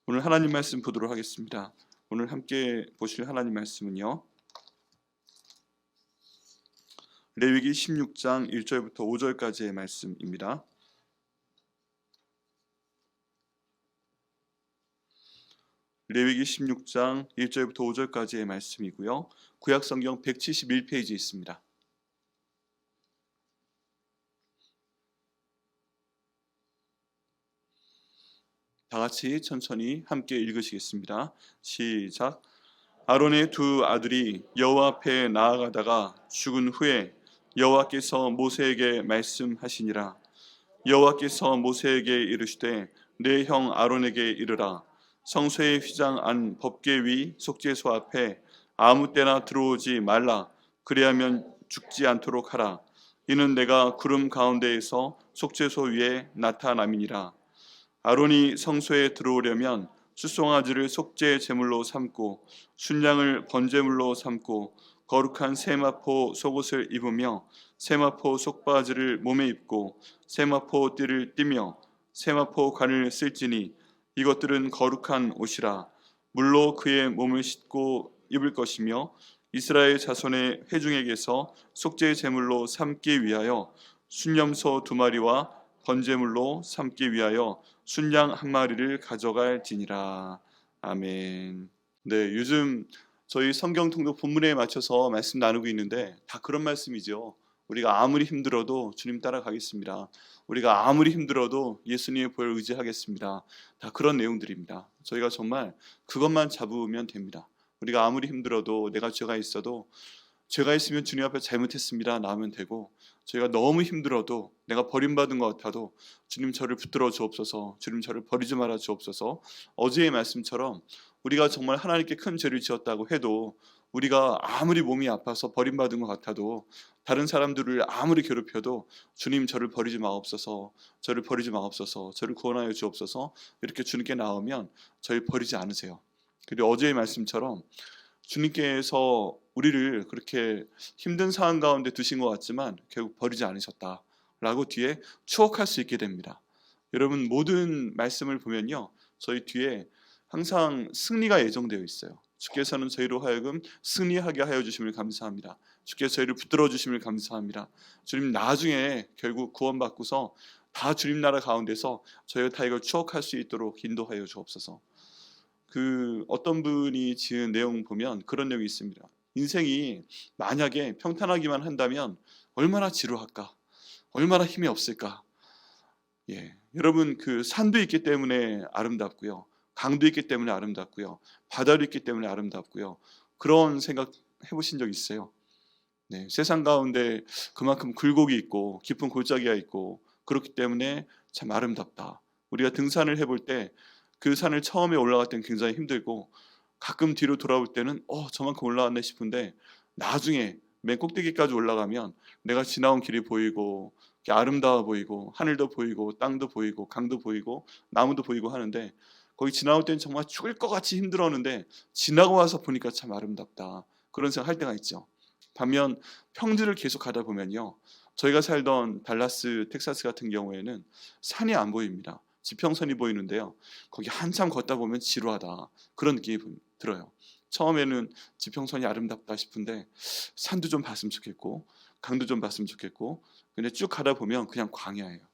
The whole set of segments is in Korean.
오늘 하나님 말씀 보도록 하겠습니다. 오늘 함께 보실 하나님 말씀은요, 레위기 16장 1절부터 5절까지의 말씀입니다. 레위기 16장 1절부터 5절까지의 말씀이고요. 구약성경 171페이지에 있습니다. 다 같이 천천히 함께 읽으시겠습니다. 시작. 아론의 두 아들이 여호와 앞에 나아가다가 죽은 후에 여호와께서 모세에게 말씀하시니라. 여호와께서 모세에게 이르시되 내 형 아론에게 이르라. 성소의 휘장 안 법궤 위 속죄소 앞에 아무 때나 들어오지 말라. 그리하면 죽지 않도록 하라. 이는 내가 구름 가운데에서 속죄소 위에 나타남이니라. 아론이 성소에 들어오려면 숫송아지를 속죄 제물로 삼고 순양을 번제물로 삼고 거룩한 세마포 속옷을 입으며 세마포 속바지를 몸에 입고 세마포 띠를 띠며 세마포 관을 쓸지니 이것들은 거룩한 옷이라. 물로 그의 몸을 씻고 입을 것이며 이스라엘 자손의 회중에게서 속죄 제물로 삼기 위하여 순염소 2마리와 번제물로 삼기 위하여 순양 1마리를 가져갈지니라. 아멘. 네, 요즘 저희 성경 통독 본문에 맞춰서 말씀 나누고 있는데 다 그런 말씀이죠. 우리가 아무리 힘들어도 주님 따라가겠습니다. 우리가 아무리 힘들어도 예수님의 보혈 의지하겠습니다. 다 그런 내용들입니다. 저희가 정말 그것만 잡으면 됩니다. 우리가 아무리 힘들어도 내가 죄가 있어도 죄가 있으면 주님 앞에 잘못했습니다 나오면 되고, 저희가 너무 힘들어도 내가 버림받은 것 같아도 주님 저를 붙들어 주옵소서, 주님 저를 버리지 말아 주옵소서. 어제의 말씀처럼 우리가 정말 하나님께 큰 죄를 지었다고 해도, 우리가 아무리 몸이 아파서 버림받은 것 같아도, 다른 사람들을 아무리 괴롭혀도 주님 저를 버리지 마옵소서, 저를 버리지 마옵소서, 저를 구원하여 주옵소서, 이렇게 주님께 나오면 저를 버리지 않으세요. 그리고 어제의 말씀처럼 주님께서 우리를 그렇게 힘든 상황 가운데 두신 것 같지만 결국 버리지 않으셨다라고 뒤에 추억할 수 있게 됩니다. 여러분, 모든 말씀을 보면요, 저희 뒤에 항상 승리가 예정되어 있어요. 주께서는 저희로 하여금 승리하게 하여 주심을 감사합니다. 주께서 저희를 붙들어 주심을 감사합니다. 주님 나중에 결국 구원받고서 다 주님 나라 가운데서 저희가 다 이걸 추억할 수 있도록 인도하여 주옵소서. 그 어떤 분이 지은 내용 보면 그런 내용이 있습니다. 인생이 만약에 평탄하기만 한다면 얼마나 지루할까, 얼마나 힘이 없을까. 여러분, 그 산도 있기 때문에 아름답고요, 강도 있기 때문에 아름답고요, 바다도 있기 때문에 아름답고요. 그런 생각 해보신 적 있어요? 세상 가운데 그만큼 굴곡이 있고 깊은 골짜기가 있고 그렇기 때문에 참 아름답다. 우리가 등산을 해볼 때 그 산을 처음에 올라갈 때는 굉장히 힘들고, 가끔 뒤로 돌아올 때는 저만큼 올라왔네 싶은데, 나중에 맨 꼭대기까지 올라가면 내가 지나온 길이 보이고 아름다워 보이고 하늘도 보이고 땅도 보이고 강도 보이고 나무도 보이고 하는데, 거기 지나올 때는 정말 죽을 것 같이 힘들었는데 지나고 와서 보니까 참 아름답다, 그런 생각 할 때가 있죠. 반면 평지를 계속 가다 보면요, 저희가 살던 달라스 텍사스 같은 경우에는 산이 안 보입니다. 지평선이 보이는데요, 거기 한참 걷다 보면 지루하다, 그런 느낌이 들어요. 처음에는 지평선이 아름답다 싶은데 산도 좀 봤으면 좋겠고 강도 좀 봤으면 좋겠고, 근데 쭉 가다 보면 그냥 광야예요.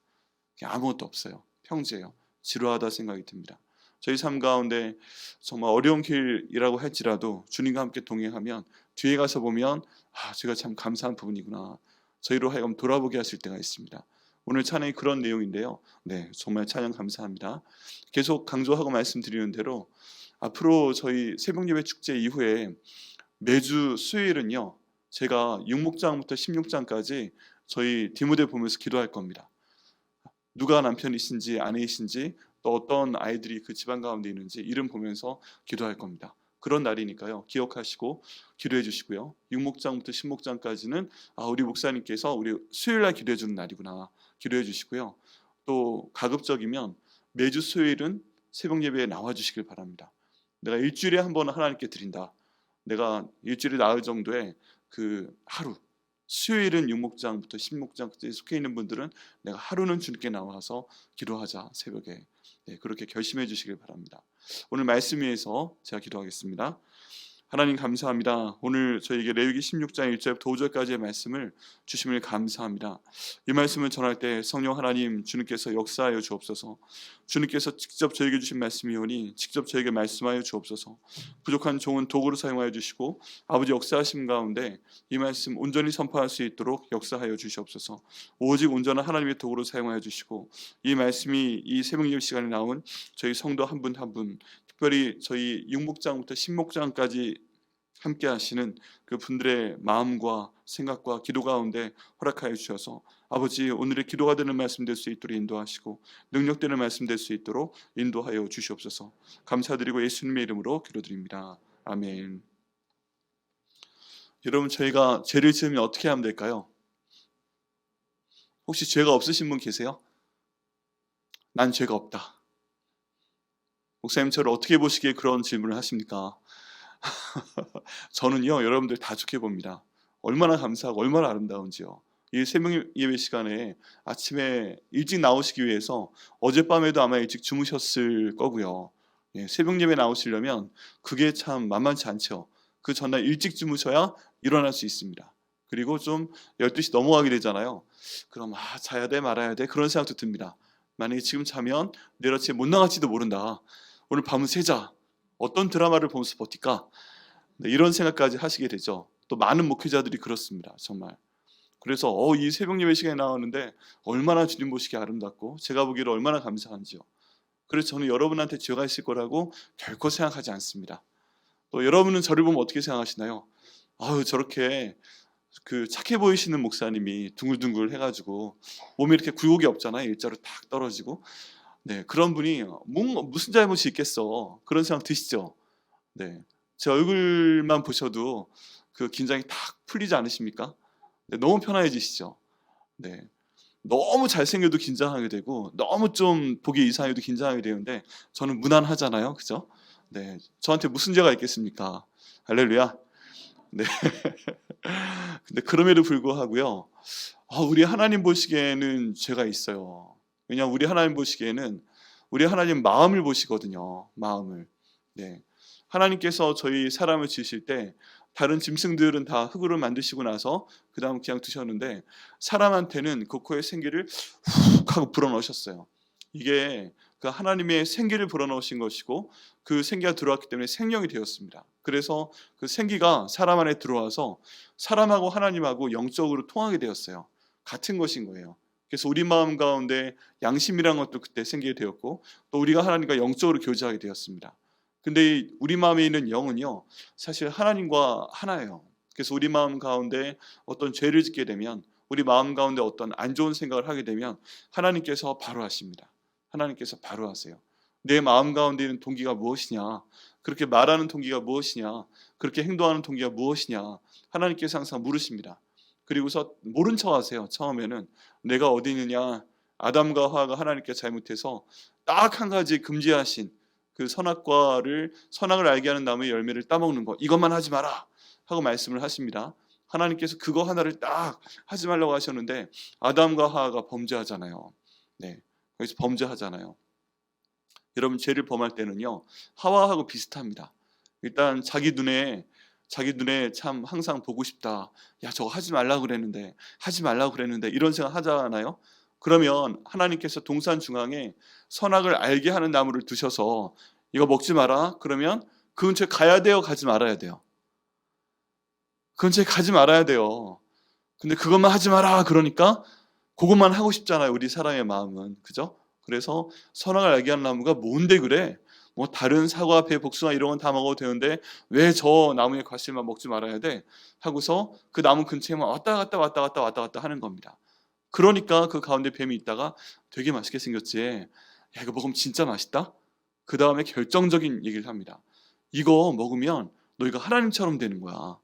그냥 아무것도 없어요. 평지예요. 지루하다 생각이 듭니다. 저희 삶 가운데 정말 어려운 길이라고 할지라도 주님과 함께 동행하면 뒤에 가서 보면 제가 참 감사한 부분이구나, 저희로 하여금 돌아보게 하실 때가 있습니다. 오늘 찬양이 그런 내용인데요. 정말 찬양 감사합니다. 계속 강조하고 말씀드리는 대로 앞으로 저희 새벽예배 축제 이후에 매주 수요일은요, 제가 6목장부터 16장까지 저희 디모데 보면서 기도할 겁니다. 누가 남편이신지 아내이신지 또 어떤 아이들이 그 집안 가운데 있는지 이름 보면서 기도할 겁니다. 그런 날이니까요, 기억하시고 기도해 주시고요. 6목장부터 10목장까지는 우리 목사님께서 우리 수요일날 기도해 주는 날이구나, 기도해 주시고요. 또 가급적이면 매주 수요일은 새벽 예배에 나와 주시길 바랍니다. 내가 일주일에 한 번은 하나님께 드린다, 내가 일주일에 나흘 정도의 그 하루, 수요일은 6목장부터 10목장까지 속해 있는 분들은 내가 하루는 주님께 나와서 기도하자 새벽에, 그렇게 결심해 주시길 바랍니다. 오늘 말씀 위해서 제가 기도하겠습니다. 하나님 감사합니다. 오늘 저에게 레위기 16장 1절부터 5절까지의 말씀을 주심을 감사합니다. 이 말씀을 전할 때 성령 하나님 주님께서 역사하여 주옵소서. 주님께서 직접 저에게 주신 말씀이오니 직접 저에게 말씀하여 주옵소서. 부족한 종은 도구로 사용하여 주시고 아버지 역사하심 가운데 이 말씀 온전히 선포할 수 있도록 역사하여 주시옵소서. 오직 온전한 하나님의 도구로 사용하여 주시고 이 말씀이 이 새벽 예배 시간에 나온 저희 성도 한 분 한 분, 특별히 저희 육목장부터 신목장까지 함께 하시는 그 분들의 마음과 생각과 기도 가운데 허락하여 주셔서 아버지 오늘의 기도가 되는 말씀 될 수 있도록 인도하시고 능력되는 말씀 될 수 있도록 인도하여 주시옵소서. 감사드리고 예수님의 이름으로 기도드립니다. 아멘. 여러분, 저희가 죄를 지으면 어떻게 하면 될까요? 혹시 죄가 없으신 분 계세요? 난 죄가 없다. 목사님 저를 어떻게 보시기에 그런 질문을 하십니까? 저는요, 여러분들 다 좋게 봅니다. 얼마나 감사하고 얼마나 아름다운지요. 이 새벽 예배 시간에 아침에 일찍 나오시기 위해서 어젯밤에도 아마 일찍 주무셨을 거고요. 새벽 예배 나오시려면 그게 참 만만치 않죠. 그 전날 일찍 주무셔야 일어날 수 있습니다. 그리고 좀 12시 넘어가게 되잖아요. 그럼 자야 돼 말아야 돼 그런 생각도 듭니다. 만약에 지금 자면 내일 아침에 못 나갈지도 모른다. 오늘 밤은 새자. 어떤 드라마를 보면서 버틸까? 네, 이런 생각까지 하시게 되죠. 또 많은 목회자들이 그렇습니다. 정말. 그래서 이 새벽 예배 시간에 나오는데 얼마나 주님 보시기에 아름답고 제가 보기에도 얼마나 감사한지요. 그래서 저는 여러분한테 죄가 있을 거라고 결코 생각하지 않습니다. 또 여러분은 저를 보면 어떻게 생각하시나요? 저렇게 그 착해 보이시는 목사님이 둥글둥글 해가지고 몸에 이렇게 굴곡이 없잖아요. 일자로 탁 떨어지고. 네, 그런 분이 무슨 잘못이 있겠어. 그런 생각 드시죠? 네, 제 얼굴만 보셔도 그 긴장이 탁 풀리지 않으십니까? 네, 너무 편안해지시죠? 네, 너무 잘생겨도 긴장하게 되고 너무 좀 보기 이상해도 긴장하게 되는데 저는 무난하잖아요, 그죠? 네, 저한테 무슨 죄가 있겠습니까? 할렐루야. 네. 근데 그럼에도 불구하고요, 우리 하나님 보시기에는 죄가 있어요. 왜냐하면 우리 하나님 보시기에는 우리 하나님 마음을 보시거든요. 마음을. 네. 하나님께서 저희 사람을 지으실 때 다른 짐승들은 다 흙으로 만드시고 나서 그 다음 그냥 두셨는데 사람한테는 그 코에 생기를 훅 하고 불어넣으셨어요. 이게 그 하나님의 생기를 불어넣으신 것이고 그 생기가 들어왔기 때문에 생명이 되었습니다. 그래서 그 생기가 사람 안에 들어와서 사람하고 하나님하고 영적으로 통하게 되었어요. 같은 것인 거예요. 그래서 우리 마음 가운데 양심이라는 것도 그때 생기게 되었고 또 우리가 하나님과 영적으로 교제하게 되었습니다. 근데 우리 마음에 있는 영은요, 사실 하나님과 하나예요. 그래서 우리 마음 가운데 어떤 죄를 짓게 되면, 우리 마음 가운데 어떤 안 좋은 생각을 하게 되면 하나님께서 바로 하십니다. 하나님께서 바로 하세요. 내 마음 가운데 있는 동기가 무엇이냐, 그렇게 말하는 동기가 무엇이냐, 그렇게 행동하는 동기가 무엇이냐, 하나님께서 항상 물으십니다. 그리고서 모른 척 하세요. 처음에는 내가 어디 있느냐, 아담과 하와가 하나님께 잘못해서 딱 한 가지 금지하신 그 선악을 알게 하는 나무의 열매를 따먹는 것, 이것만 하지 마라 하고 말씀을 하십니다. 하나님께서 그거 하나를 딱 하지 말라고 하셨는데 아담과 하와가 범죄하잖아요. 네, 거기서 범죄하잖아요. 여러분, 죄를 범할 때는요, 하와하고 비슷합니다. 일단 자기 눈에 참 항상 보고 싶다. 야, 저거 하지 말라고 그랬는데 이런 생각 하잖아요. 그러면 하나님께서 동산 중앙에 선악을 알게 하는 나무를 두셔서 이거 먹지 마라. 그러면 그 근처에 가야 돼요, 가지 말아야 돼요? 그 근처에 가지 말아야 돼요. 근데 그것만 하지 마라 그러니까 그것만 하고 싶잖아요, 우리 사람의 마음은. 그죠? 그래서 선악을 알게 하는 나무가 뭔데 그래? 뭐 다른 사과, 배, 복숭아 이런 건 다 먹어도 되는데 왜 저 나무의 과실만 먹지 말아야 돼? 하고서 그 나무 근처에만 왔다 갔다 하는 겁니다. 그러니까 그 가운데 뱀이 있다가 되게 맛있게 생겼지. 야, 이거 먹으면 진짜 맛있다? 그 다음에 결정적인 얘기를 합니다. 이거 먹으면 너희가 하나님처럼 되는 거야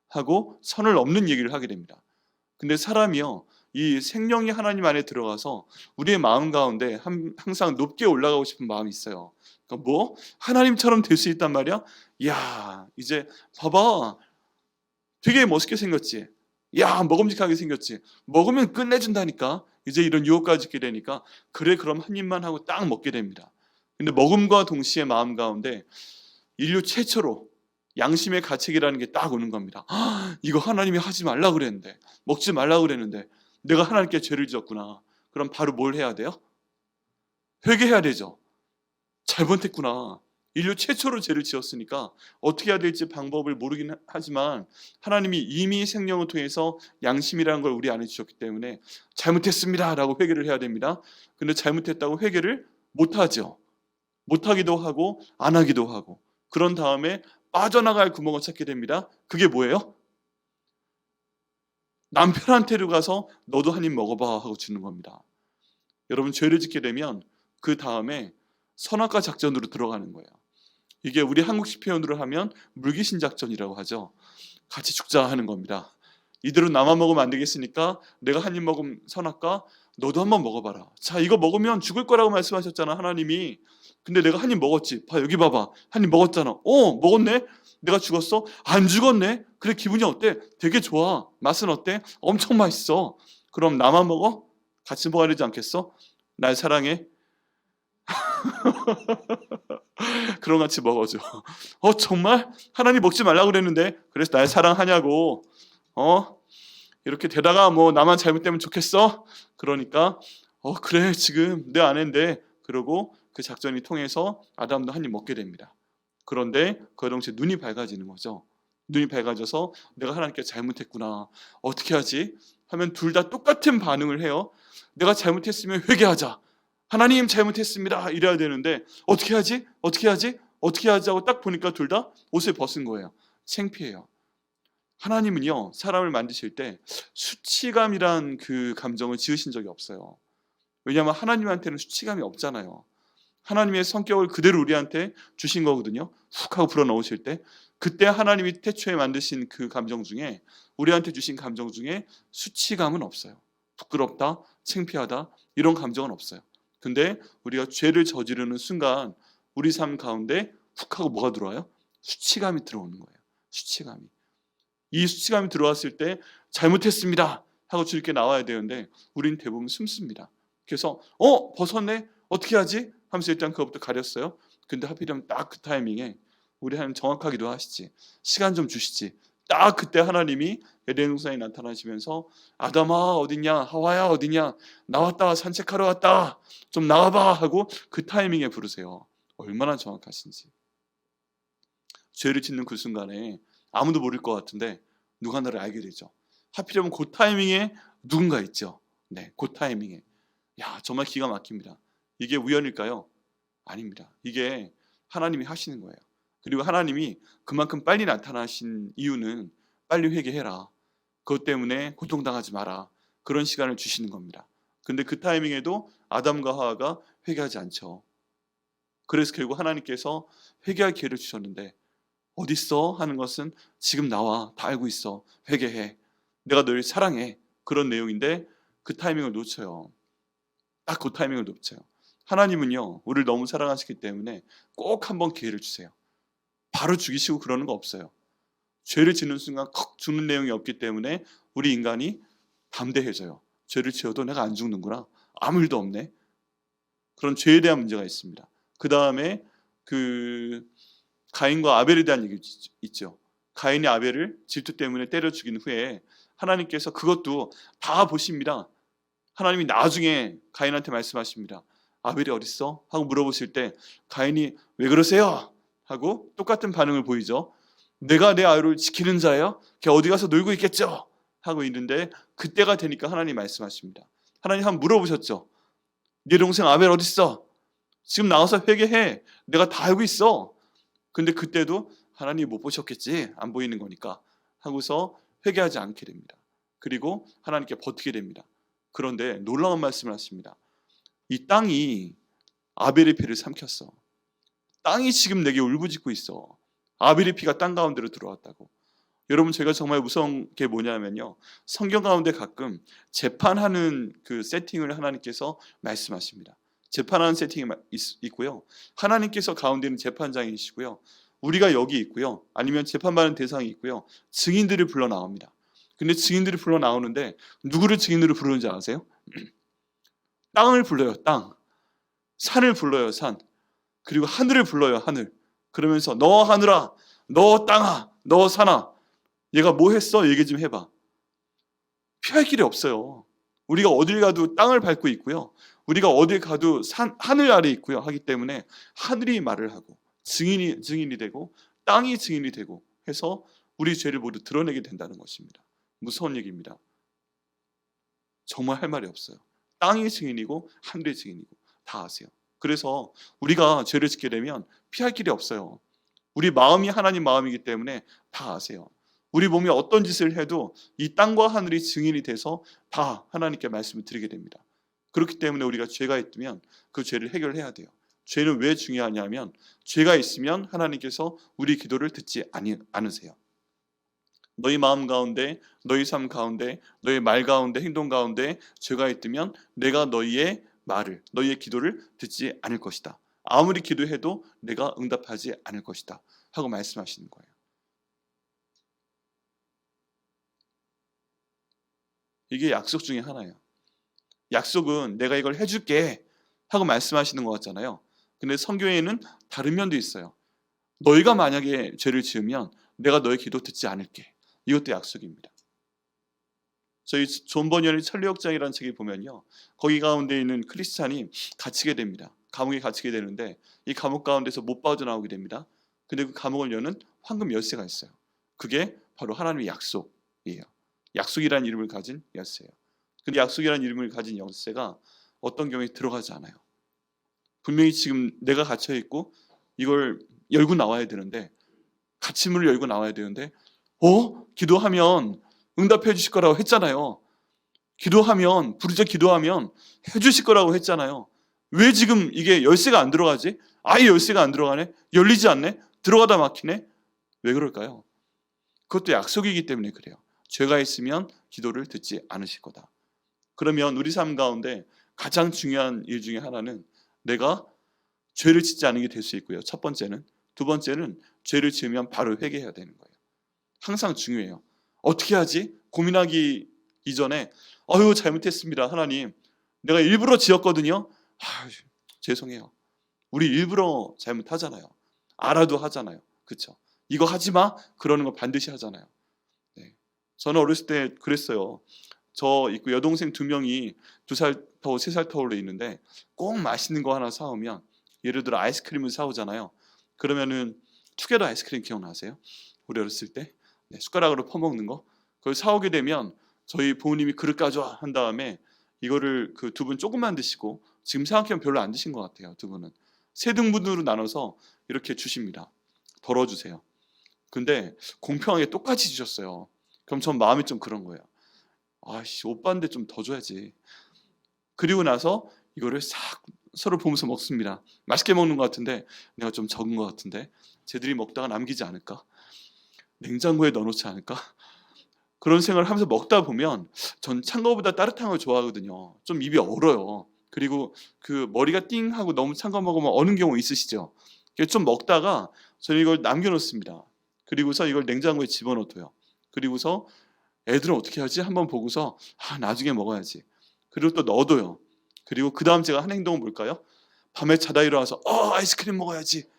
하고 선을 넘는 얘기를 하게 됩니다. 근데 사람이요, 이 생명이 하나님 안에 들어가서 우리의 마음 가운데 항상 높게 올라가고 싶은 마음이 있어요. 그러니까 뭐 하나님처럼 될 수 있단 말이야? 야, 이제 봐봐, 되게 멋있게 생겼지. 야, 먹음직하게 생겼지. 먹으면 끝내준다니까. 이제 이런 유혹까지 있게 되니까 그래 그럼 한 입만 하고 딱 먹게 됩니다. 근데 먹음과 동시에 마음 가운데 인류 최초로 양심의 가책이라는 게 딱 오는 겁니다. 이거 하나님이 하지 말라 그랬는데, 먹지 말라 그랬는데 내가 하나님께 죄를 지었구나. 그럼 바로 뭘 해야 돼요? 회개해야 되죠. 잘못했구나. 인류 최초로 죄를 지었으니까 어떻게 해야 될지 방법을 모르긴 하지만 하나님이 이미 생명을 통해서 양심이라는 걸 우리 안에 주셨기 때문에 잘못했습니다 라고 회개를 해야 됩니다. 근데 잘못했다고 회개를 못하죠. 못하기도 하고 안 하기도 하고, 그런 다음에 빠져나갈 구멍을 찾게 됩니다. 그게 뭐예요? 남편한테로 가서 너도 한 입 먹어봐 하고 주는 겁니다. 여러분, 죄를 짓게 되면 그 다음에 선악과 작전으로 들어가는 거예요. 이게 우리 한국식 표현으로 하면 물귀신 작전이라고 하죠. 같이 죽자 하는 겁니다. 이대로 나만 먹으면 안 되겠으니까 내가 한 입 먹으면 선악과, 너도 한번 먹어봐라. 자, 이거 먹으면 죽을 거라고 말씀하셨잖아 하나님이. 근데 내가 한 입 먹었지. 봐, 여기 봐봐. 한 입 먹었잖아. 먹었네? 내가 죽었어? 안 죽었네? 그래, 기분이 어때? 되게 좋아. 맛은 어때? 엄청 맛있어. 그럼 나만 먹어? 같이 먹어야 되지 않겠어? 날 사랑해? 그럼 같이 먹어줘. 정말? 하나님 먹지 말라고 그랬는데 그래서 날 사랑하냐고. 이렇게 되다가 뭐 나만 잘못되면 좋겠어? 그러니까 그래, 지금 내 아내인데. 그러고 그 작전이 통해서 아담도 한 입 먹게 됩니다. 그런데 그 동시에 눈이 밝아지는 거죠. 눈이 밝아져서 내가 하나님께 잘못했구나. 어떻게 하지? 하면 둘 다 똑같은 반응을 해요. 내가 잘못했으면 회개하자. 하나님 잘못했습니다. 이래야 되는데 어떻게 하지? 어떻게 하지? 어떻게 하자고 딱 보니까 둘 다 옷을 벗은 거예요. 창피해요. 하나님은요, 사람을 만드실 때 수치감이란 그 감정을 지으신 적이 없어요. 왜냐하면 하나님한테는 수치감이 없잖아요. 하나님의 성격을 그대로 우리한테 주신 거거든요. 훅 하고 불어넣으실 때, 그때 하나님이 태초에 만드신 그 감정 중에, 우리한테 주신 감정 중에 수치감은 없어요. 부끄럽다, 창피하다, 이런 감정은 없어요. 근데 우리가 죄를 저지르는 순간 우리 삶 가운데 훅 하고 뭐가 들어와요? 수치감이 들어오는 거예요. 수치감이. 이 수치감이 들어왔을 때 잘못했습니다 하고 주님께 나와야 되는데 우린 대부분 숨습니다. 그래서 벗었네? 어떻게 하지? 하면서 일단 그것부터 가렸어요. 근데 하필이면 딱 그 타이밍에 우리 하나님 정확하기도 하시지. 시간 좀 주시지. 딱 그때 하나님이 에덴 동산에 나타나시면서 아담아 어딨냐? 하와야 어딨냐? 나왔다, 산책하러 왔다. 좀 나와봐 하고 그 타이밍에 부르세요. 얼마나 정확하신지. 죄를 짓는 그 순간에 아무도 모를 것 같은데 누가 나를 알게 되죠. 하필이면 그 타이밍에 누군가 있죠. 네, 그 타이밍에. 야, 정말 기가 막힙니다. 이게 우연일까요? 아닙니다. 이게 하나님이 하시는 거예요. 그리고 하나님이 그만큼 빨리 나타나신 이유는 빨리 회개해라. 그것 때문에 고통당하지 마라. 그런 시간을 주시는 겁니다. 근데 그 타이밍에도 아담과 하와가 회개하지 않죠. 그래서 결국 하나님께서 회개할 기회를 주셨는데 어딨어? 하는 것은 지금 나와. 다 알고 있어. 회개해. 내가 널 사랑해. 그런 내용인데 그 타이밍을 놓쳐요. 딱 그 타이밍을 놓쳐요. 하나님은요, 우리를 너무 사랑하시기 때문에 꼭 한번 기회를 주세요. 바로 죽이시고 그러는 거 없어요. 죄를 짓는 순간 컥 죽는 내용이 없기 때문에 우리 인간이 담대해져요. 죄를 지어도 내가 안 죽는구나. 아무 일도 없네. 그런 죄에 대한 문제가 있습니다. 그 다음에 그 가인과 아벨에 대한 얘기 있죠. 가인이 아벨을 질투 때문에 때려 죽인 후에 하나님께서 그것도 다 보십니다. 하나님이 나중에 가인한테 말씀하십니다. 아벨이 어딨어? 하고 물어보실 때 가인이 왜 그러세요? 하고 똑같은 반응을 보이죠. 내가 내 아이를 지키는 자예요? 걔 어디 가서 놀고 있겠죠? 하고 있는데 그때가 되니까 하나님 말씀하십니다. 하나님 한번 물어보셨죠. 네 동생 아벨 어딨어? 지금 나와서 회개해. 내가 다 알고 있어. 근데 그때도 하나님이 못 보셨겠지. 안 보이는 거니까. 하고서 회개하지 않게 됩니다. 그리고 하나님께 버티게 됩니다. 그런데 놀라운 말씀을 하십니다. 이 땅이 아벨의 피를 삼켰어. 땅이 지금 내게 울부짖고 있어. 아벨의 피가 땅 가운데로 들어왔다고. 여러분, 제가 정말 무서운 게 뭐냐면요, 성경 가운데 가끔 재판하는 그 세팅을 하나님께서 말씀하십니다. 재판하는 세팅이 있고요, 하나님께서 가운데는 재판장이시고요, 우리가 여기 있고요, 아니면 재판받는 대상이 있고요, 증인들을 불러 나옵니다. 근데 증인들이 불러 나오는데 누구를 증인으로 부르는지 아세요? 땅을 불러요. 땅. 산을 불러요. 산. 그리고 하늘을 불러요. 하늘. 그러면서 너 하늘아, 너 땅아, 너 산아, 얘가 뭐 했어? 얘기 좀 해봐. 피할 길이 없어요. 우리가 어딜 가도 땅을 밟고 있고요. 우리가 어딜 가도 하늘 아래 있고요. 하기 때문에 하늘이 말을 하고 증인이 되고 땅이 증인이 되고 해서 우리 죄를 모두 드러내게 된다는 것입니다. 무서운 얘기입니다. 정말 할 말이 없어요. 땅이 증인이고 하늘이 증인이고 다 아세요. 그래서 우리가 죄를 짓게 되면 피할 길이 없어요. 우리 마음이 하나님 마음이기 때문에 다 아세요. 우리 몸이 어떤 짓을 해도 이 땅과 하늘이 증인이 돼서 다 하나님께 말씀을 드리게 됩니다. 그렇기 때문에 우리가 죄가 있으면 그 죄를 해결해야 돼요. 죄는 왜 중요하냐면 죄가 있으면 하나님께서 우리 기도를 듣지 않으세요. 너희 마음 가운데, 너희 삶 가운데, 너희 말 가운데, 행동 가운데 죄가 있으면 내가 너희의 말을, 너희의 기도를 듣지 않을 것이다. 아무리 기도해도 내가 응답하지 않을 것이다 하고 말씀하시는 거예요. 이게 약속 중에 하나예요. 약속은 내가 이걸 해줄게 하고 말씀하시는 것 같잖아요. 근데 성경에는 다른 면도 있어요. 너희가 만약에 죄를 지으면 내가 너의 기도 듣지 않을게. 이것도 약속입니다. 저희 존 버니언의 천리역장이라는 책에 보면요, 거기 가운데 있는 크리스찬이 갇히게 됩니다. 감옥에 갇히게 되는데 이 감옥 가운데서 못 빠져나오게 됩니다. 근데 그 감옥을 여는 황금 열쇠가 있어요. 그게 바로 하나님의 약속이에요. 약속이라는 이름을 가진 열쇠예요. 근데 약속이라는 이름을 가진 열쇠가 어떤 경우에 들어가지 않아요. 분명히 지금 내가 갇혀 있고 이걸 열고 나와야 되는데, 갇힌 문을 열고 나와야 되는데 기도하면 응답해 주실 거라고 했잖아요. 기도하면, 부르짖어 기도하면 해 주실 거라고 했잖아요. 왜 지금 이게 열쇠가 안 들어가지? 아예 열쇠가 안 들어가네? 열리지 않네? 들어가다 막히네? 왜 그럴까요? 그것도 약속이기 때문에 그래요. 죄가 있으면 기도를 듣지 않으실 거다. 그러면 우리 삶 가운데 가장 중요한 일 중에 하나는 내가 죄를 짓지 않은 게 될 수 있고요. 첫 번째는. 두 번째는 죄를 지으면 바로 회개해야 되는 거예요. 항상 중요해요. 어떻게 하지? 고민하기 이전에 잘못했습니다. 하나님, 내가 일부러 지었거든요. 죄송해요. 우리 일부러 잘못하잖아요. 알아도 하잖아요. 그렇죠? 이거 하지 마. 그러는 거 반드시 하잖아요. 네. 저는 어렸을 때 그랬어요. 저 있고 여동생 2명이 2살 더 3살 터울로 있는데 꼭 맛있는 거 하나 사오면, 예를 들어 아이스크림을 사오잖아요. 그러면은 투게더 아이스크림 기억나세요? 우리 어렸을 때 숟가락으로 퍼먹는 거. 그걸 사오게 되면 저희 부모님이 그릇 가져와 한 다음에 이거를 그 두 분 조금만 드시고, 지금 생각하면 별로 안 드신 것 같아요. 두 분은 세 등분으로 나눠서 이렇게 주십니다. 덜어주세요. 근데 공평하게 똑같이 주셨어요. 그럼 전 마음이 좀 그런 거예요. 오빠인데 좀 더 줘야지. 그리고 나서 이거를 싹 서로 보면서 먹습니다. 맛있게 먹는 것 같은데 내가 좀 적은 것 같은데 쟤들이 먹다가 남기지 않을까? 냉장고에 넣어놓지 않을까? 그런 생각을 하면서 먹다 보면 전 찬 거보다 따뜻한 걸 좋아하거든요. 좀 입이 얼어요. 그리고 그 머리가 띵 하고 너무 찬 거 먹으면 어는 경우 있으시죠? 좀 먹다가 저는 이걸 남겨놓습니다. 그리고서 이걸 냉장고에 집어넣어둬요. 그리고서 애들은 어떻게 하지? 한번 보고서 나중에 먹어야지. 그리고 또 넣어둬요. 그리고 그 다음 제가 한 행동은 뭘까요? 밤에 자다 일어나서 아이스크림 먹어야지.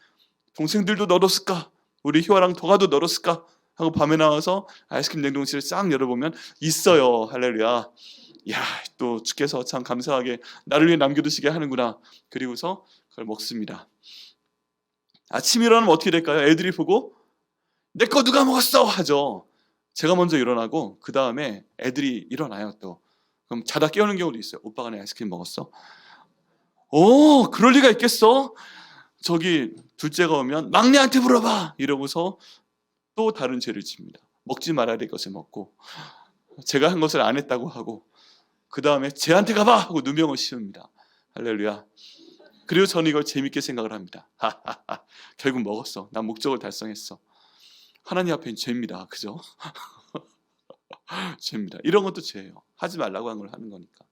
동생들도 넣어뒀을까? 우리 희화랑 도가도 넣어뒀을까? 하고 밤에 나와서 아이스크림 냉동실을 싹 열어보면 있어요. 할렐루야. 또 주께서 참 감사하게 나를 위해 남겨두시게 하는구나. 그리고서 그걸 먹습니다. 아침 일어나면 어떻게 될까요? 애들이 보고 내 거 누가 먹었어? 하죠. 제가 먼저 일어나고 그 다음에 애들이 일어나요. 또 그럼 자다 깨우는 경우도 있어요. 오빠가 내 아이스크림 먹었어? 그럴 리가 있겠어? 저기 둘째가 오면 막내한테 물어봐 이러고서 또 다른 죄를 집니다. 먹지 말아야 될 것을 먹고 제가 한 것을 안 했다고 하고, 그 다음에 쟤한테 가봐 하고 누명을 씌웁니다. 할렐루야. 그리고 저는 이걸 재밌게 생각을 합니다. 결국 먹었어. 난 목적을 달성했어. 하나님 앞엔 죄입니다. 그죠? 죄입니다. 이런 것도 죄예요. 하지 말라고 한 걸 하는 거니까.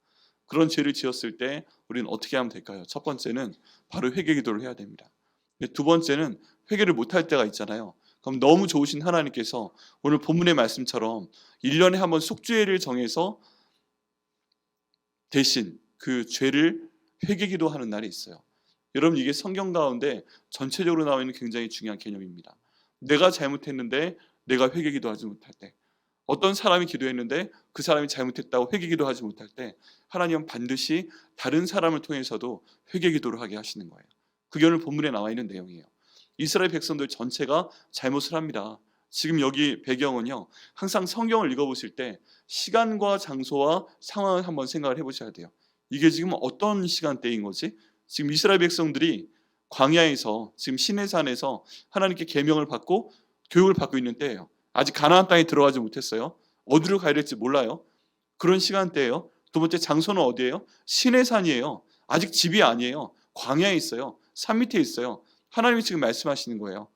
그런 죄를 지었을 때 우리는 어떻게 하면 될까요? 첫 번째는 바로 회개 기도를 해야 됩니다. 두 번째는 회개를 못할 때가 있잖아요. 그럼 너무 좋으신 하나님께서 오늘 본문의 말씀처럼 1년에 한 번 속죄를 정해서 대신 그 죄를 회개 기도하는 날이 있어요. 여러분 이게 성경 가운데 전체적으로 나와 있는 굉장히 중요한 개념입니다. 내가 잘못했는데 내가 회개기도 하지 못할 때, 어떤 사람이 기도했는데 그 사람이 잘못했다고 회개기도 하지 못할 때 하나님은 반드시 다른 사람을 통해서도 회개기도를 하게 하시는 거예요. 그게 오늘 본문에 나와 있는 내용이에요. 이스라엘 백성들 전체가 잘못을 합니다. 지금 여기 배경은요, 항상 성경을 읽어보실 때 시간과 장소와 상황을 한번 생각을 해보셔야 돼요. 이게 지금 어떤 시간대인 거지? 지금 이스라엘 백성들이 광야에서, 지금 시내산에서 하나님께 계명을 받고 교육을 받고 있는 때예요. 아직 가나안 땅에 들어가지 못했어요. 어디로 가야 될지 몰라요. 그런 시간대예요. 두 번째, 장소는 어디예요? 시내산이에요. 아직 집이 아니에요. 광야에 있어요. 산 밑에 있어요. 하나님이 지금 말씀하시는 거예요.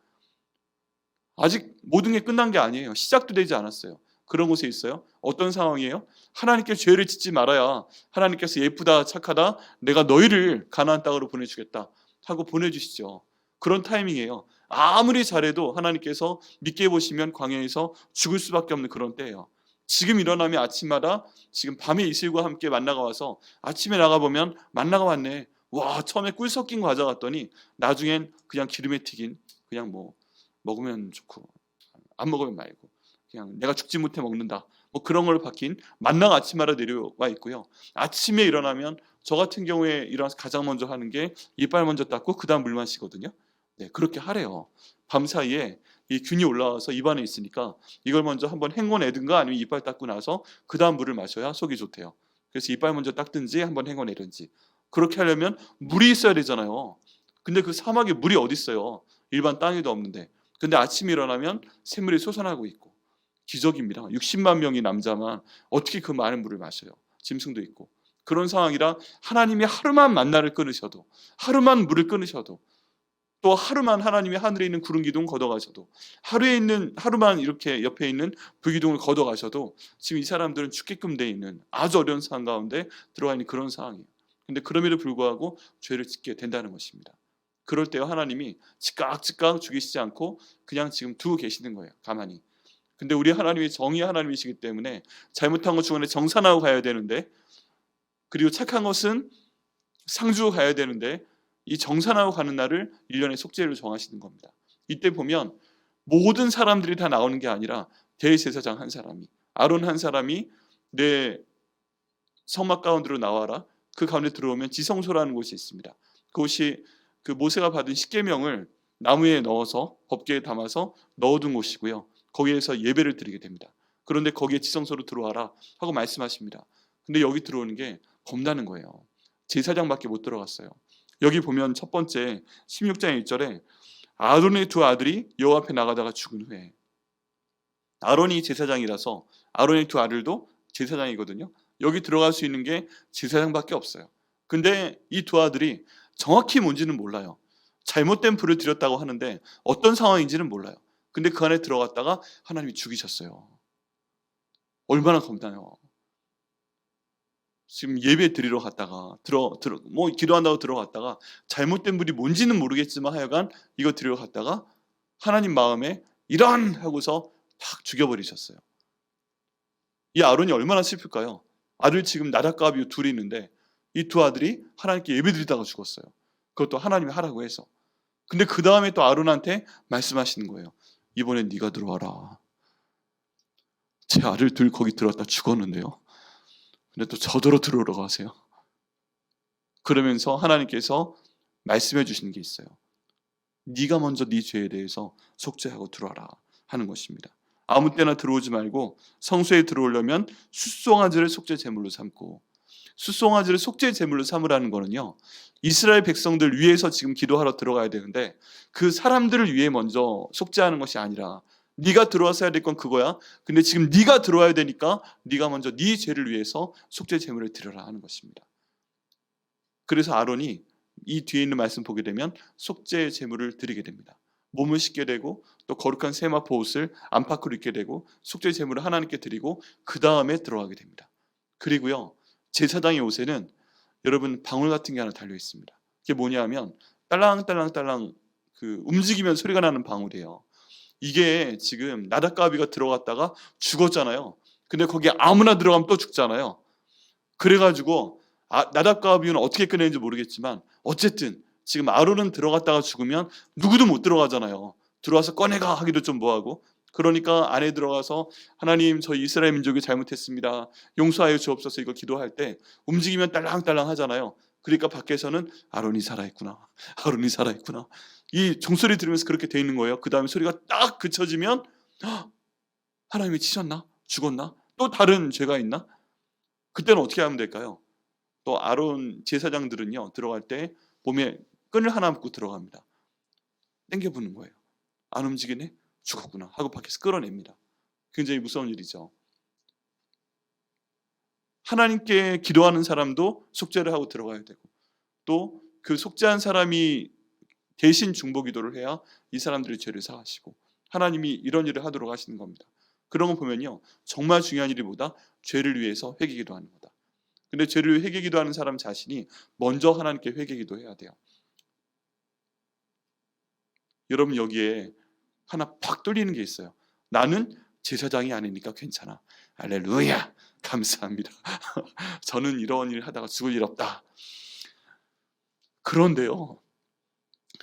아직 모든 게 끝난 게 아니에요. 시작도 되지 않았어요. 그런 곳에 있어요. 어떤 상황이에요? 하나님께 죄를 짓지 말아야 하나님께서 예쁘다 착하다 내가 너희를 가나안 땅으로 보내주겠다 하고 보내주시죠. 그런 타이밍이에요. 아무리 잘해도 하나님께서 믿게 보시면 광야에서 죽을 수밖에 없는 그런 때예요. 지금 일어나면 아침마다 지금 밤에 이슬과 함께 만나가 와서 아침에 나가보면 만나가 왔네. 와, 처음에 꿀 섞인 거 가져갔더니 나중엔 그냥 기름에 튀긴, 그냥 뭐 먹으면 좋고 안 먹으면 말고 그냥 내가 죽지 못해 먹는다, 뭐 그런 걸로 바뀐 만나가 아침마다 내려와 있고요. 아침에 일어나면 저 같은 경우에 일어나서 가장 먼저 하는 게 이빨 먼저 닦고 그 다음 물 마시거든요. 네, 그렇게 하래요. 밤 사이에 이 균이 올라와서 입안에 있으니까 이걸 먼저 한번 헹궈내든가 아니면 이빨 닦고 나서 그 다음 물을 마셔야 속이 좋대요. 그래서 이빨 먼저 닦든지 한번 헹궈내든지 그렇게 하려면 물이 있어야 되잖아요. 근데 그 사막에 물이 어디 있어요? 일반 땅에도 없는데. 근데 아침에 일어나면 샘물이 솟아나고 있고, 기적입니다. 60만 명의 남자만 어떻게 그 많은 물을 마셔요? 짐승도 있고. 그런 상황이라 하나님이 하루만 만나를 끊으셔도, 하루만 물을 끊으셔도, 또 하루만 하나님이 하늘에 있는 구름 기둥을 걷어가셔도, 하루만 이렇게 옆에 있는 불기둥을 걷어가셔도 지금 이 사람들은 죽게끔 돼 있는 아주 어려운 상황 가운데 들어가 있는 그런 상황이에요. 근데 그럼에도 불구하고 죄를 짓게 된다는 것입니다. 그럴 때 하나님이 즉각 죽이시지 않고 그냥 지금 두고 계시는 거예요. 가만히. 근데 우리 하나님이 정의의 하나님이시기 때문에 잘못한 것 중간에 정산하고 가야 되는데, 그리고 착한 것은 상주고 가야 되는데 이 정산하고 가는 날을 1년의 속죄를 정하시는 겁니다. 이때 보면 모든 사람들이 다 나오는 게 아니라 대제사장 한 사람이, 아론 한 사람이 내 성막 가운데로 나와라, 그 가운데 들어오면 지성소라는 곳이 있습니다. 그곳이 그 모세가 받은 십계명을 나무에 넣어서 법궤에 담아서 넣어둔 곳이고요. 거기에서 예배를 드리게 됩니다. 그런데 거기에 지성소로 들어와라 하고 말씀하십니다. 근데 여기 들어오는 게 겁나는 거예요. 제사장밖에 못 들어갔어요. 여기 보면 첫 번째 16장 1절에 아론의 두 아들이 여호와 앞에 나가다가 죽은 후에, 아론이 제사장이라서 아론의 두 아들도 제사장이거든요. 여기 들어갈 수 있는 게 제사장밖에 없어요. 근데 이 두 아들이 정확히 뭔지는 몰라요. 잘못된 불을 들였다고 하는데 어떤 상황인지는 몰라요. 근데 그 안에 들어갔다가 하나님이 죽이셨어요. 얼마나 겁나요. 지금 예배 드리러 갔다가 뭐 기도한다고 들어갔다가 잘못된 불이 뭔지는 모르겠지만 하여간 이거 드리러 갔다가 하나님 마음에 이런 하고서 탁 죽여버리셨어요. 이 아론이 얼마나 슬플까요? 아들 지금 나답과 아비후 둘이 있는데 이 두 아들이 하나님께 예배 드리다가 죽었어요. 그것도 하나님이 하라고 해서. 근데 그 다음에 또 아론한테 말씀하시는 거예요. 이번엔 네가 들어와라. 제 아들 둘 거기 들어왔다 죽었는데요. 근데 또 저더러 들어오러 가세요. 그러면서 하나님께서 말씀해 주시는 게 있어요. 네가 먼저 네 죄에 대해서 속죄하고 들어와라 하는 것입니다. 아무 때나 들어오지 말고 성소에 들어오려면 숫송아지를 속죄 제물로 삼고, 숫송아지를 속죄 제물로 삼으라는 거는요, 이스라엘 백성들 위해서 지금 기도하러 들어가야 되는데 그 사람들을 위해 먼저 속죄하는 것이 아니라 네가 들어와서 해야 될 건 그거야. 근데 지금 네가 들어와야 되니까 네가 먼저 네 죄를 위해서 속죄 제물을 드려라 하는 것입니다. 그래서 아론이 이 뒤에 있는 말씀 보게 되면 속죄 제물을 드리게 됩니다. 몸을 씻게 되고 또 거룩한 세마포 옷을 안팎으로 입게 되고 속죄 제물을 하나님께 드리고 그 다음에 들어가게 됩니다. 그리고요, 제사장의 옷에는 여러분 방울 같은 게 하나 달려 있습니다. 그게 뭐냐면 딸랑딸랑딸랑 그 움직이면 소리가 나는 방울이에요. 이게 지금 나답과 아비가 들어갔다가 죽었잖아요. 근데 거기에 아무나 들어가면 또 죽잖아요. 그래가지고 나답과 아비는 어떻게 끝내는지 모르겠지만 어쨌든 지금 아론은 들어갔다가 죽으면 누구도 못 들어가잖아요. 들어와서 꺼내가 하기도 좀 뭐하고. 그러니까 안에 들어가서 하나님 저희 이스라엘 민족이 잘못했습니다. 용서하여 주옵소서 이거 기도할 때 움직이면 딸랑딸랑 하잖아요. 그러니까 밖에서는 아론이 살아있구나. 아론이 살아있구나. 이 종소리 들으면서 그렇게 돼 있는 거예요. 그 다음에 소리가 딱 그쳐지면 하나님이 치셨나? 죽었나? 또 다른 죄가 있나? 그때는 어떻게 하면 될까요? 또 아론 제사장들은요 들어갈 때 몸에 끈을 하나 묶고 들어갑니다. 땡겨 부는 거예요. 안 움직이네? 죽었구나 하고 밖에서 끌어냅니다. 굉장히 무서운 일이죠. 하나님께 기도하는 사람도 속죄를 하고 들어가야 되고 또 그 속죄한 사람이 대신 중보기도를 해야 이 사람들의 죄를 사하시고 하나님이 이런 일을 하도록 하시는 겁니다. 그런 거 보면요 정말 중요한 일이보다 죄를 위해서 회개기도하는 거다. 근데 죄를 위해 회개기도하는 사람 자신이 먼저 하나님께 회개기도해야 돼요. 여러분 여기에 하나 팍 뚫리는 게 있어요. 나는 제사장이 아니니까 괜찮아. 할렐루야 감사합니다. 저는 이런 일을 하다가 죽을 일 없다. 그런데요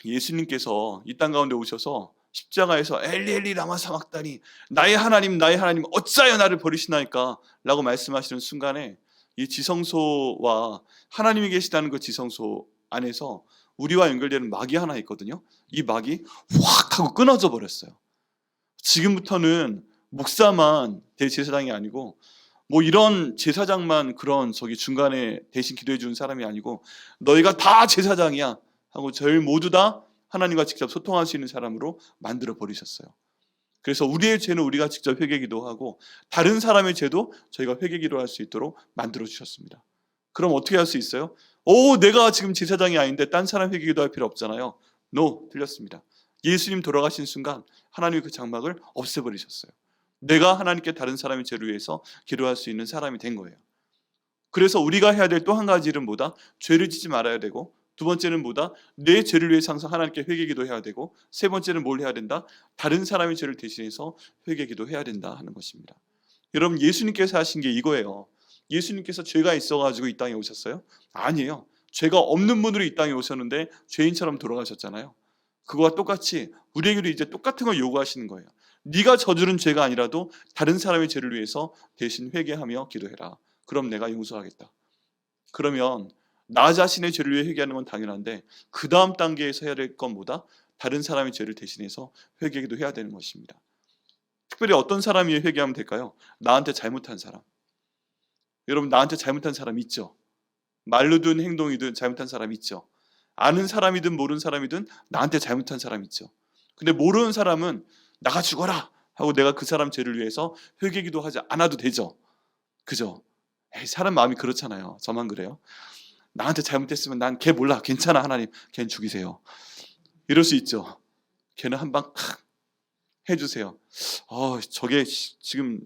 예수님께서 이 땅 가운데 오셔서 십자가에서 엘리 엘리 라마 사막다니 나의 하나님 어찌하여 나를 버리시나이까 라고 말씀하시는 순간에 이 지성소와 하나님이 계시다는 그 지성소 안에서 우리와 연결되는 막이 하나 있거든요. 이 막이 확 하고 끊어져 버렸어요. 지금부터는 목사만 대제사장이 아니고 뭐 이런 제사장만 그런 저기 중간에 대신 기도해 주는 사람이 아니고 너희가 다 제사장이야 하고 저희 모두 다 하나님과 직접 소통할 수 있는 사람으로 만들어 버리셨어요. 그래서 우리의 죄는 우리가 직접 회개기도하고 다른 사람의 죄도 저희가 회개기도할 수 있도록 만들어 주셨습니다. 그럼 어떻게 할 수 있어요? 내가 지금 제사장이 아닌데 딴 사람 회개기도할 필요 없잖아요. No, 틀렸습니다. 예수님 돌아가신 순간 하나님이 그 장막을 없애버리셨어요. 내가 하나님께 다른 사람의 죄를 위해서 기도할 수 있는 사람이 된 거예요. 그래서 우리가 해야 될 또 한 가지 일은 뭐다? 죄를 짓지 말아야 되고 두 번째는 뭐다? 내 죄를 위해서 항상 하나님께 회개기도해야 되고 세 번째는 뭘 해야 된다? 다른 사람의 죄를 대신해서 회개기도해야 된다 하는 것입니다. 여러분 예수님께서 하신 게 이거예요. 예수님께서 죄가 있어가지고 이 땅에 오셨어요? 아니에요. 죄가 없는 분으로 이 땅에 오셨는데 죄인처럼 돌아가셨잖아요. 그거와 똑같이 우리에게도 이제 똑같은 걸 요구하시는 거예요. 네가 저지른 죄가 아니라도 다른 사람의 죄를 위해서 대신 회개하며 기도해라. 그럼 내가 용서하겠다. 그러면 나 자신의 죄를 위해 회개하는 건 당연한데 그 다음 단계에서 해야 될 건 뭐다? 다른 사람의 죄를 대신해서 회개기도 해야 되는 것입니다. 특별히 어떤 사람이 회개하면 될까요? 나한테 잘못한 사람. 여러분 나한테 잘못한 사람 있죠? 말로든 행동이든 잘못한 사람 있죠? 아는 사람이든 모르는 사람이든 나한테 잘못한 사람 있죠? 근데 모르는 사람은 나가 죽어라 하고 내가 그 사람 죄를 위해서 회개기도 하지 않아도 되죠? 그죠? 사람 마음이 그렇잖아요. 저만 그래요? 나한테 잘못했으면 난 걔 몰라 괜찮아 하나님 걔는 죽이세요. 이럴 수 있죠. 걔는 한방 해주세요. 저게 지금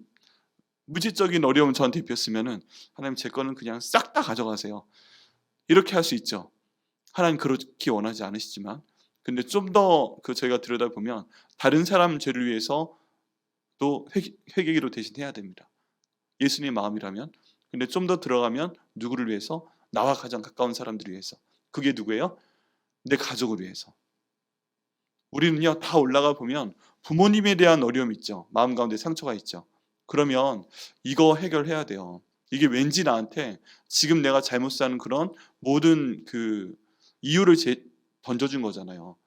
무지적인 어려움 저한테 입혔으면은 하나님 제 거는 그냥 싹 다 가져가세요. 이렇게 할 수 있죠. 하나님 그렇게 원하지 않으시지만 근데 좀 더 저희가 들여다보면 다른 사람 죄를 위해서 또 회개기도 대신 해야 됩니다. 예수님의 마음이라면. 근데 좀 더 들어가면 누구를 위해서? 나와 가장 가까운 사람들을 위해서. 그게 누구예요? 내 가족을 위해서. 우리는요 다 올라가 보면 부모님에 대한 어려움이 있죠. 마음 가운데 상처가 있죠. 그러면 이거 해결해야 돼요. 이게 왠지 나한테 지금 내가 잘못 사는 그런 모든 그 이유를 던져준 거잖아요.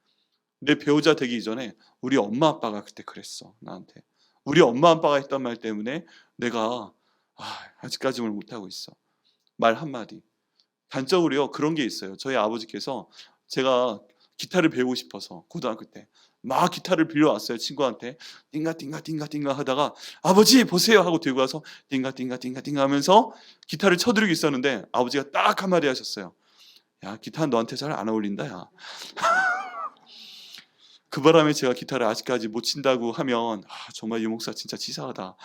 내 배우자 되기 이전에 우리 엄마 아빠가 그때 그랬어 나한테. 우리 엄마 아빠가 했던 말 때문에 내가 아직까지 뭘 못하고 있어. 말 한마디. 단적으로요 그런 게 있어요. 저희 아버지께서 제가 기타를 배우고 싶어서 고등학교 때 막 기타를 빌려왔어요. 친구한테 띵가 띵가 띵가 띵가 하다가 아버지 보세요 하고 들고 와서 띵가 띵가 띵가 띵가 하면서 기타를 쳐드리고 있었는데 아버지가 딱 한마디 하셨어요. 야 기타는 너한테 잘 안 어울린다 야. 그 바람에 제가 기타를 아직까지 못 친다고 하면 정말 이 목사 진짜 치사하다.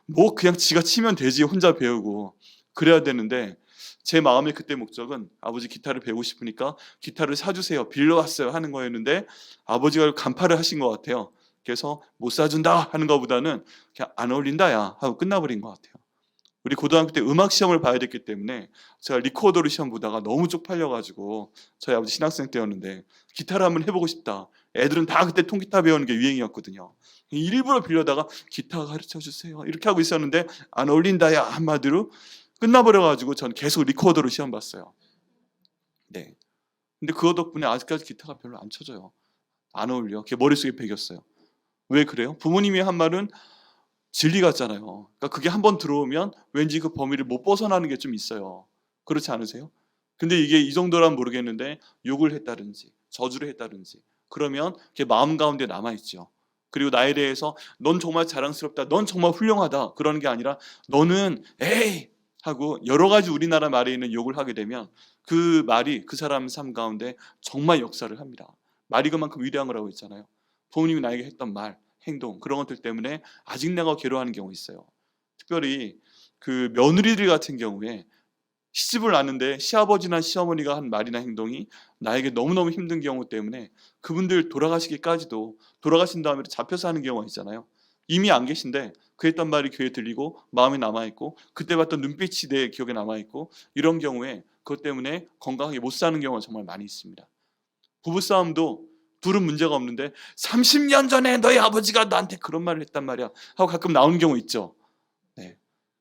뭐 그냥 지가 치면 되지 혼자 배우고 그래야 되는데 제 마음의 그때 목적은 아버지 기타를 배우고 싶으니까 기타를 사주세요 빌려왔어요 하는 거였는데 아버지가 간파를 하신 것 같아요. 그래서 못 사준다 하는 것보다는 그냥 안 어울린다 야 하고 끝나버린 것 같아요. 우리 고등학교 때 음악 시험을 봐야 됐기 때문에 제가 리코더로 시험 보다가 너무 쪽팔려가지고, 저희 아버지 신학생 때였는데 기타를 한번 해보고 싶다. 애들은 다 그때 통기타 배우는 게 유행이었거든요. 일부러 빌려다가 기타 가르쳐 주세요 이렇게 하고 있었는데 안 어울린다야 한마디로 끝나버려가지고 전 계속 리코더로 시험 봤어요. 네. 근데 그거 덕분에 아직까지 기타가 별로 안 쳐져요. 안 어울려. 그게 머릿속에 배겼어요. 왜 그래요? 부모님이 한 말은 진리 같잖아요. 그러니까 그게 한번 들어오면 왠지 그 범위를 못 벗어나는 게 좀 있어요. 그렇지 않으세요? 근데 이게 이 정도라면 모르겠는데 욕을 했다든지 저주를 했다든지 그러면 그게 마음 가운데 남아있죠. 그리고 나에 대해서 넌 정말 자랑스럽다, 넌 정말 훌륭하다 그러는 게 아니라 너는 에이 하고 여러 가지 우리나라 말에 있는 욕을 하게 되면 그 말이 그 사람 삶 가운데 정말 역사를 합니다. 말이 그만큼 위대한 거라고 했잖아요. 부모님이 나에게 했던 말, 행동 그런 것들 때문에 아직 내가 괴로워하는 경우 있어요. 특별히 그 며느리들 같은 경우에 시집을 왔는데 시아버지나 시어머니가 한 말이나 행동이 나에게 너무너무 힘든 경우 때문에 그분들 돌아가시기까지도 돌아가신 다음에 잡혀서 하는 경우가 있잖아요. 이미 안 계신데 그 했던 말이 귀에 들리고 마음에 남아있고 그때 봤던 눈빛이 내 기억에 남아있고 이런 경우에 그것 때문에 건강하게 못 사는 경우가 정말 많이 있습니다. 부부싸움도 둘은 문제가 없는데 30년 전에 너희 아버지가 나한테 그런 말을 했단 말이야 하고 가끔 나오는 경우 있죠. 네,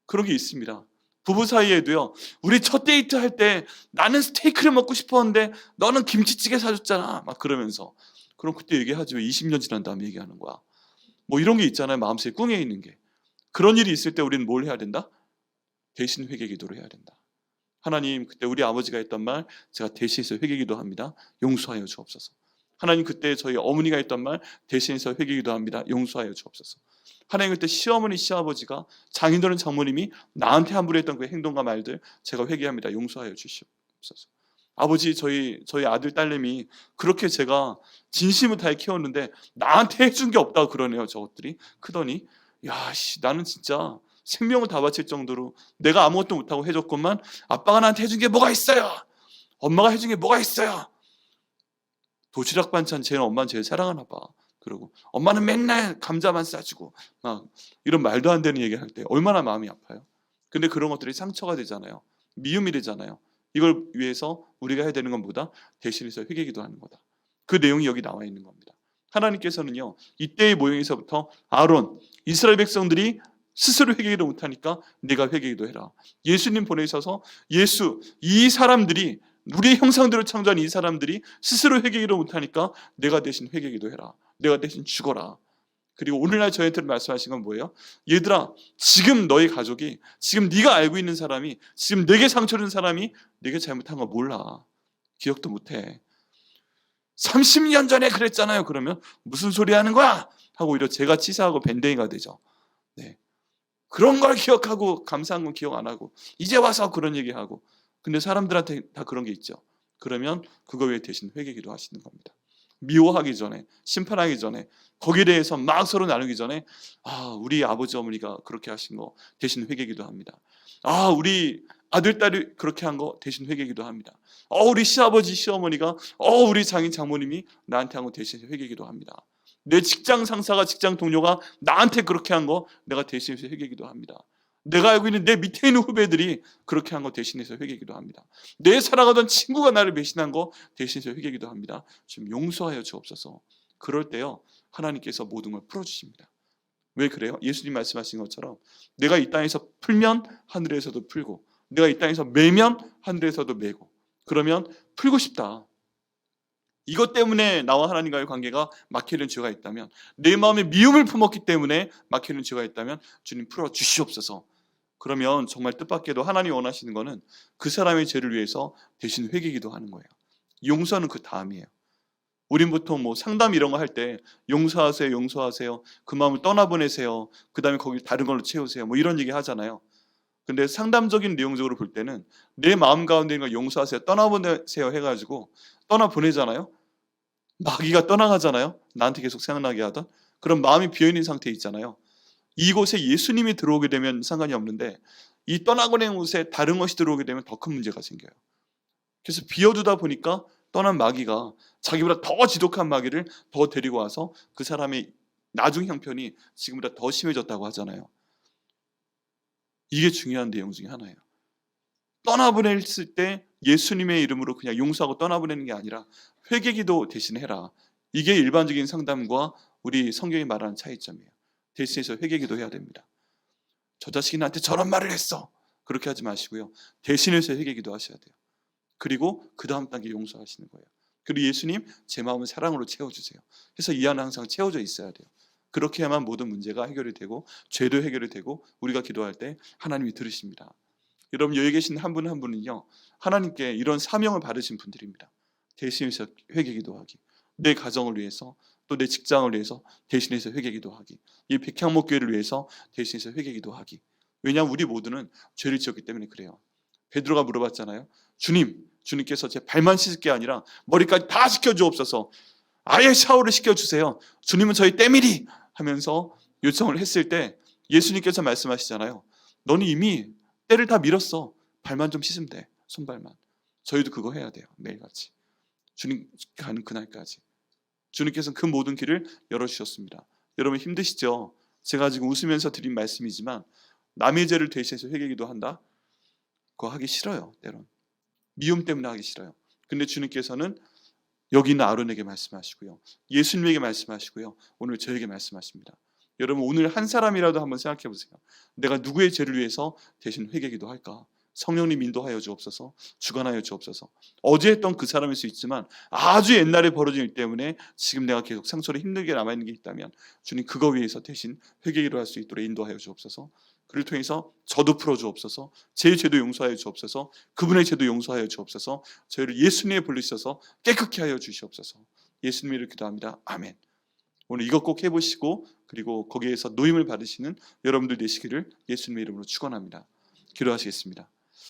그런 게 있습니다. 부부 사이에도요. 우리 첫 데이트 할 때 나는 스테이크를 먹고 싶었는데 너는 김치찌개 사줬잖아 막 그러면서 그럼 그때 얘기하지 왜 20년 지난 다음에 얘기하는 거야. 뭐 이런 게 있잖아요. 마음속에 꿍해 있는 게. 그런 일이 있을 때 우리는 뭘 해야 된다? 대신 회개 기도를 해야 된다. 하나님 그때 우리 아버지가 했던 말 제가 대신해서 회개 기도합니다. 용서하여 주옵소서. 하나님 그때 저희 어머니가 했던 말 대신해서 회개 기도합니다. 용서하여 주옵소서. 하나님 그때 시어머니 시아버지가 장인어른 장모님이 나한테 함부로 했던 그 행동과 말들 제가 회개합니다. 용서하여 주시옵소서. 아버지 저희 아들 딸내미 그렇게 제가 진심을 다해 키웠는데 나한테 해준 게 없다고 그러네요. 저것들이 크더니 야씨 나는 진짜 생명을 다 바칠 정도로 내가 아무것도 못하고 해줬건만 아빠가 나한테 해준 게 뭐가 있어요? 엄마가 해준 게 뭐가 있어요? 도시락 반찬 쟤는 엄마는 제일 사랑하나 봐. 그러고 엄마는 맨날 감자만 싸주고 막 이런 말도 안 되는 얘기를 할 때 얼마나 마음이 아파요. 근데 그런 것들이 상처가 되잖아요. 미움이 되잖아요. 이걸 위해서 우리가 해야 되는 건 뭐다? 대신해서 회개기도 하는 거다. 그 내용이 여기 나와 있는 겁니다. 하나님께서는요. 이때의 모형에서부터 아론, 이스라엘 백성들이 스스로 회개기도 못하니까 네가 회개기도 해라. 예수님 보내셔서 예수, 이 사람들이 우리의 형상대로 창조한 이 사람들이 스스로 회개기도 못하니까 내가 대신 회개기도 해라. 내가 대신 죽어라. 그리고 오늘날 저희한테 말씀하신 건 뭐예요? 얘들아 지금 너희 가족이 지금 네가 알고 있는 사람이 지금 내게 상처 준 사람이 내게 잘못한 거 몰라. 기억도 못해. 30년 전에 그랬잖아요. 그러면 무슨 소리 하는 거야? 하고 오히려 제가 치사하고 밴댕이가 되죠. 네. 그런 걸 기억하고 감사한 건 기억 안 하고 이제 와서 그런 얘기하고 근데 사람들한테 다 그런 게 있죠. 그러면 그거 위해 대신 회개기도 하시는 겁니다. 미워하기 전에 심판하기 전에 거기에 대해서 막 서로 나누기 전에 우리 아버지 어머니가 그렇게 하신 거 대신 회개기도 합니다. 우리 아들 딸이 그렇게 한 거 대신 회개기도 합니다. 우리 시아버지 시어머니가 우리 장인 장모님이 나한테 한 거 대신 회개기도 합니다. 내 직장 상사가 직장 동료가 나한테 그렇게 한 거 내가 대신해서 회개기도 합니다. 내가 알고 있는 내 밑에 있는 후배들이 그렇게 한 거 대신해서 회개기도 합니다. 내 살아가던 친구가 나를 배신한 거 대신해서 회개기도 합니다. 좀 용서하여 주옵소서. 그럴 때요 하나님께서 모든 걸 풀어주십니다. 왜 그래요? 예수님 말씀하신 것처럼 내가 이 땅에서 풀면 하늘에서도 풀고 내가 이 땅에서 매면 하늘에서도 매고 그러면 풀고 싶다. 이것 때문에 나와 하나님과의 관계가 막히는 죄가 있다면 내 마음에 미움을 품었기 때문에 막히는 죄가 있다면 주님 풀어 주시옵소서. 그러면 정말 뜻밖에도 하나님이 원하시는 것은 그 사람의 죄를 위해서 대신 회개기도 하는 거예요. 용서는 그 다음이에요. 우린 보통 뭐 상담 이런 거 할 때 용서하세요 용서하세요 그 마음을 떠나보내세요 그 다음에 거기 다른 걸로 채우세요 뭐 이런 얘기 하잖아요. 근데 상담적인 내용적으로 볼 때는 내 마음 가운데 있는 걸 용서하세요 떠나보내세요 해가지고 떠나보내잖아요. 마귀가 떠나가잖아요. 나한테 계속 생각나게 하던 그런 마음이 비어있는 상태에 있잖아요. 이곳에 예수님이 들어오게 되면 상관이 없는데 이 떠나보낸 곳에 다른 것이 들어오게 되면 더 큰 문제가 생겨요. 그래서 비워두다 보니까 떠난 마귀가 자기보다 더 지독한 마귀를 더 데리고 와서 그 사람의 나중 형편이 지금보다 더 심해졌다고 하잖아요. 이게 중요한 내용 중에 하나예요. 떠나보냈을 때 예수님의 이름으로 그냥 용서하고 떠나보내는 게 아니라 회개기도 대신 해라. 이게 일반적인 상담과 우리 성경이 말하는 차이점이에요. 대신해서 회개기도 해야 됩니다. 저 자식이 나한테 저런 말을 했어. 그렇게 하지 마시고요. 대신해서 회개기도 하셔야 돼요. 그리고 그 다음 단계 용서하시는 거예요. 그리고 예수님, 제 마음을 사랑으로 채워주세요. 그래서 이 안에 항상 채워져 있어야 돼요. 그렇게 해야만 모든 문제가 해결이 되고 죄도 해결이 되고 우리가 기도할 때 하나님이 들으십니다. 여러분, 여기 계신 한 분 한 분은요, 하나님께 이런 사명을 받으신 분들입니다. 대신해서 회개기도하기, 내 가정을 위해서, 또 내 직장을 위해서 대신해서 회개기도하기, 이 백향목교회를 위해서 대신해서 회개기도하기. 왜냐하면 우리 모두는 죄를 지었기 때문에 그래요. 베드로가 물어봤잖아요. 주님께서 제 발만 씻을 게 아니라 머리까지 다 씻겨주옵소서. 아예 샤워를 시켜주세요. 주님은 저희 때밀이 하면서 요청을 했을 때 예수님께서 말씀하시잖아요. 너는 이미 때를 다 밀었어. 발만 좀 씻으면 돼. 손발만. 저희도 그거 해야 돼요. 매일같이. 주님 가는 그날까지. 주님께서는 그 모든 길을 열어주셨습니다. 여러분 힘드시죠? 제가 지금 웃으면서 드린 말씀이지만 남의 죄를 대신해서 회개기도 한다? 그거 하기 싫어요. 때론. 미움 때문에 하기 싫어요. 근데 주님께서는 여기 있는 아론에게 말씀하시고요. 예수님에게 말씀하시고요. 오늘 저에게 말씀하십니다. 여러분 오늘 한 사람이라도 한번 생각해 보세요. 내가 누구의 죄를 위해서 대신 회개기도 할까? 성령님 인도하여 주옵소서. 주관하여 주옵소서. 어제 했던 그 사람일 수 있지만 아주 옛날에 벌어진 일 때문에 지금 내가 계속 상처로 힘들게 남아있는 게 있다면 주님 그거 위해서 대신 회개기도 할 수 있도록 인도하여 주옵소서. 그를 통해서 저도 풀어 주옵소서. 제 죄도 용서하여 주옵소서. 그분의 죄도 용서하여 주옵소서. 저희를 예수님에 불리셔서 깨끗게 하여 주시옵소서. 예수님을 기도합니다. 아멘. 오늘 이것 꼭 해보시고 그리고 거기에서 노임을 받으시는 여러분들 되시기를 예수님의 이름으로 축원합니다. 기도하시겠습니다.